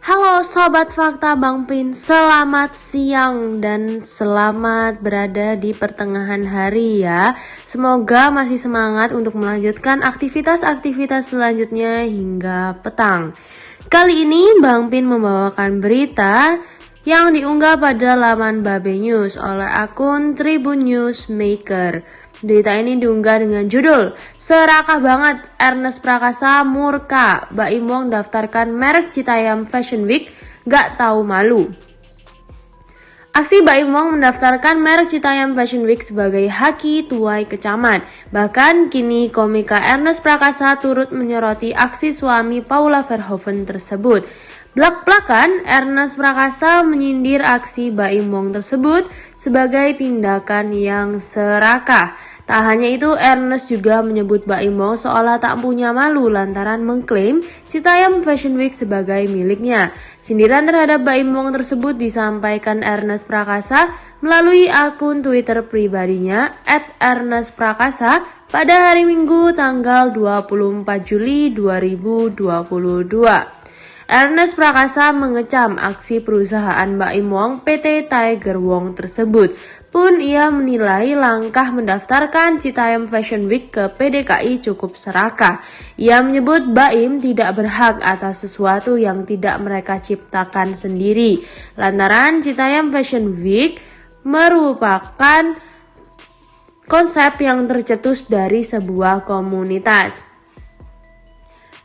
Halo Sobat Fakta Bang Pin, selamat siang dan selamat berada di pertengahan hari ya. Semoga masih semangat untuk melanjutkan aktivitas-aktivitas selanjutnya hingga petang. Kali ini Bang Pin membawakan berita yang diunggah pada laman Babe News oleh akun Tribun News Maker. Berita ini diunggah dengan judul "Serakah banget, Ernest Prakasa murka, Baim Wong daftarkan merek Citayam Fashion Week, gak tahu malu." Aksi Baim Wong mendaftarkan merek Citayam Fashion Week sebagai haki tuai kecaman. Bahkan kini komika Ernest Prakasa turut menyoroti aksi suami Paula Verhoeven tersebut. Blak-blakan, Ernest Prakasa menyindir aksi Baim Wong tersebut sebagai tindakan yang serakah. Tak hanya itu, Ernest juga menyebut Baim Wong seolah tak punya malu lantaran mengklaim Citayam Fashion Week sebagai miliknya. Sindiran terhadap Baim Wong tersebut disampaikan Ernest Prakasa melalui akun Twitter pribadinya @ernestprakasa pada hari Minggu tanggal 24 Juli 2022. Ernest Prakasa mengecam aksi perusahaan Baim Wong PT Tiger Wong tersebut. Pun ia menilai langkah mendaftarkan Citayam Fashion Week ke PDKI cukup serakah. Ia menyebut Baim tidak berhak atas sesuatu yang tidak mereka ciptakan sendiri. Lantaran Citayam Fashion Week merupakan konsep yang tercetus dari sebuah komunitas.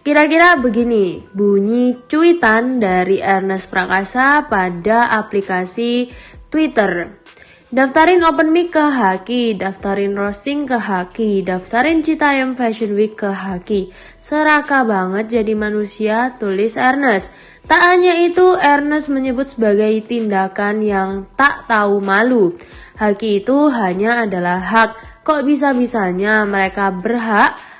Kira-kira begini bunyi cuitan dari Ernest Prakasa pada aplikasi Twitter. Daftarin Open Mic ke Haki, daftarin roasting ke Haki, daftarin Citayam Fashion Week ke Haki. Serakah banget jadi manusia, tulis Ernest. Tak hanya itu, Ernest menyebut sebagai tindakan yang tak tahu malu. Haki itu hanya adalah hak. Kok bisa-bisanya mereka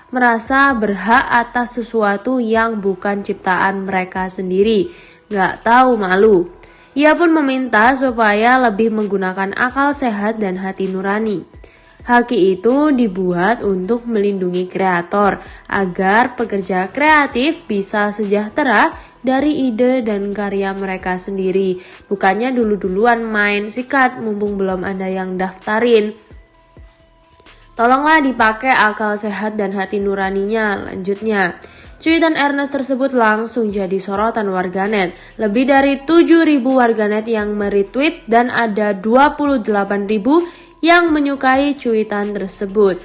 merasa berhak atas sesuatu yang bukan ciptaan mereka sendiri. Gak tahu malu. Ia pun meminta supaya lebih menggunakan akal sehat dan hati nurani. Haki itu dibuat untuk melindungi kreator agar pekerja kreatif bisa sejahtera dari ide dan karya mereka sendiri. Bukannya dulu-duluan main sikat mumpung belum ada yang daftarin. Tolonglah dipakai akal sehat dan hati nuraninya, lanjutnya. Cuitan Ernest tersebut langsung jadi sorotan warganet. Lebih dari 7.000 warganet yang meretweet dan ada 28.000 yang menyukai cuitan tersebut.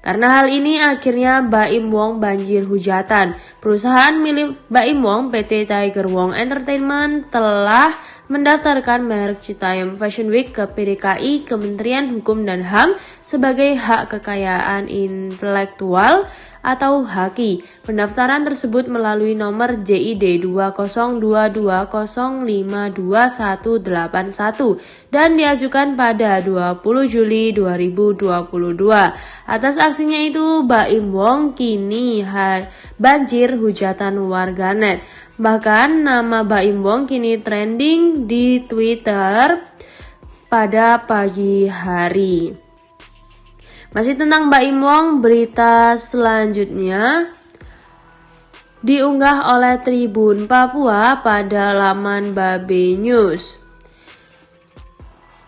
Karena hal ini akhirnya Baim Wong banjir hujatan. Perusahaan milik Baim Wong PT Tiger Wong Entertainment telah mendaftarkan merek Citayam Fashion Week ke PDKI Kementerian Hukum dan HAM sebagai hak kekayaan intelektual atau HAKI. Pendaftaran tersebut melalui nomor JID 20220522181 dan diajukan pada 20 Juli 2022. Atas aksinya itu, Baim Wong kini banjir hujatan warganet. Bahkan nama Baim Wong kini trending di Twitter pada pagi hari. Masih tentang Baim Wong, berita selanjutnya diunggah oleh Tribun Papua pada laman Babe News.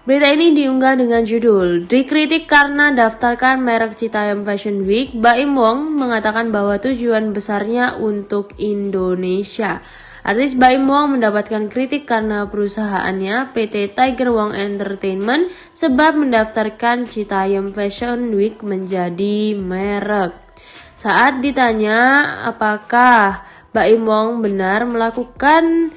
Berita ini diunggah dengan judul "Dikritik karena daftarkan merek Citayam Fashion Week, Baim Wong mengatakan bahwa tujuan besarnya untuk Indonesia." Artis Baim Wong mendapatkan kritik karena perusahaannya PT Tiger Wong Entertainment sebab mendaftarkan Citayam Fashion Week menjadi merek. Saat ditanya apakah Baim Wong benar melakukan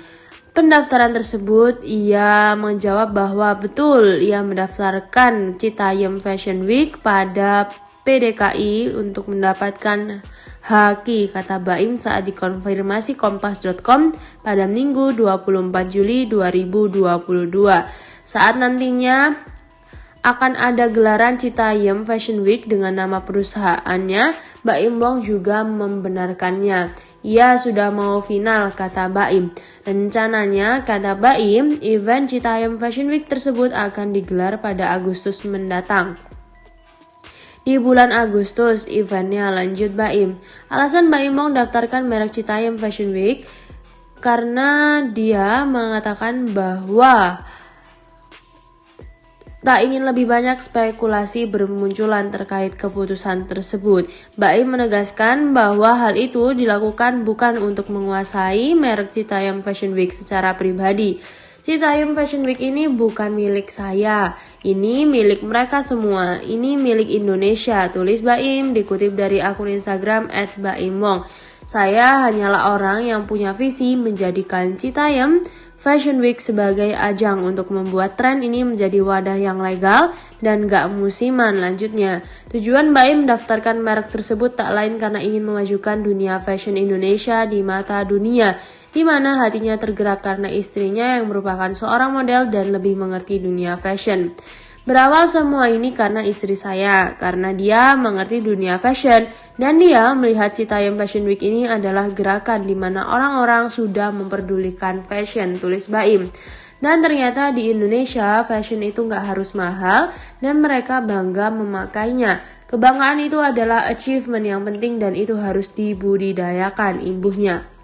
pendaftaran tersebut, ia menjawab bahwa betul ia mendaftarkan Citayam Fashion Week pada PDKI untuk mendapatkan haki, kata Baim saat dikonfirmasi Kompas.com pada Minggu 24 Juli 2022. Saat nantinya akan ada gelaran Citayam Fashion Week dengan nama perusahaannya, Baim Wong juga membenarkannya. Ia sudah mau final, kata Baim. Rencananya, kata Baim, event Citayam Fashion Week tersebut akan digelar pada Agustus mendatang. Di bulan Agustus eventnya, lanjut Baim. Alasan Baim Wong daftarkan merek Citayam Fashion Week karena dia mengatakan bahwa tak ingin lebih banyak spekulasi bermunculan terkait keputusan tersebut. Baim menegaskan bahwa hal itu dilakukan bukan untuk menguasai merek Citayam Fashion Week secara pribadi. Citayam Fashion Week ini bukan milik saya, ini milik mereka semua, ini milik Indonesia, tulis Baim dikutip dari akun Instagram @baimwong. Saya hanyalah orang yang punya visi menjadikan Citayam Fashion Week sebagai ajang untuk membuat tren ini menjadi wadah yang legal dan gak musiman. Lanjutnya, tujuan Baim mendaftarkan merek tersebut tak lain karena ingin memajukan dunia fashion Indonesia di mata dunia, di mana hatinya tergerak karena istrinya yang merupakan seorang model dan lebih mengerti dunia fashion. Berawal semua ini karena istri saya, karena dia mengerti dunia fashion dan dia melihat Citayam Fashion Week ini adalah gerakan di mana orang-orang sudah memperdulikan fashion, tulis Baim. Dan ternyata di Indonesia fashion itu nggak harus mahal dan mereka bangga memakainya. Kebanggaan itu adalah achievement yang penting dan itu harus dibudidayakan, imbuhnya.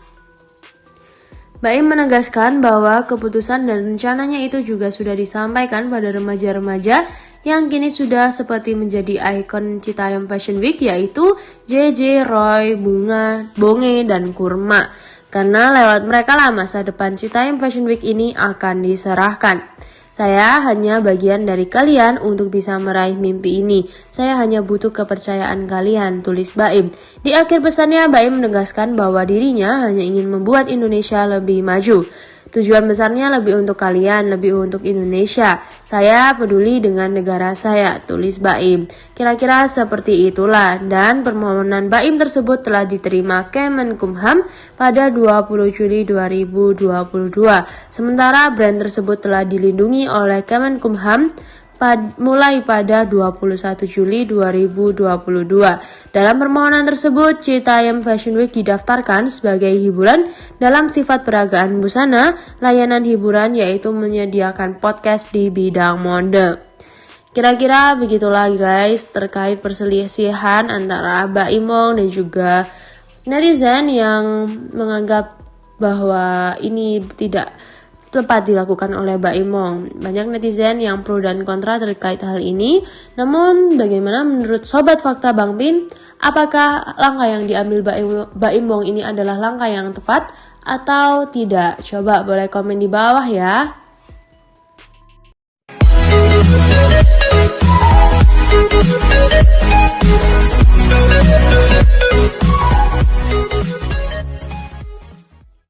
Baim menegaskan bahwa keputusan dan rencananya itu juga sudah disampaikan pada remaja-remaja yang kini sudah seperti menjadi ikon Citayam Fashion Week, yaitu JJ, Roy, Bunga, Bonge, dan Kurma. Karena lewat mereka lah masa depan Citayam Fashion Week ini akan diserahkan. Saya hanya bagian dari kalian untuk bisa meraih mimpi ini. Saya hanya butuh kepercayaan kalian, tulis Baim. Di akhir pesannya, Baim menegaskan bahwa dirinya hanya ingin membuat Indonesia lebih maju. Tujuan besarnya lebih untuk kalian, lebih untuk Indonesia. Saya peduli dengan negara saya, tulis Baim. Kira-kira seperti itulah, dan permohonan Baim tersebut telah diterima Kemenkumham pada 20 Juli 2022. Sementara brand tersebut telah dilindungi oleh Kemenkumham mulai pada 21 Juli 2022. Dalam permohonan tersebut, Citayam Fashion Week didaftarkan sebagai hiburan dalam sifat peragaan busana, layanan hiburan yaitu menyediakan podcast di bidang mode. Kira-kira begitulah guys terkait perselisihan antara Baimwong dan juga netizen yang menganggap bahwa ini tidak tepat dilakukan oleh Baimwong. Banyak netizen yang pro dan kontra terkait hal ini. Namun bagaimana menurut Sobat Fakta Bang Pin? Apakah langkah yang diambil Baimwong ini adalah langkah yang tepat atau tidak? Coba boleh komen di bawah ya.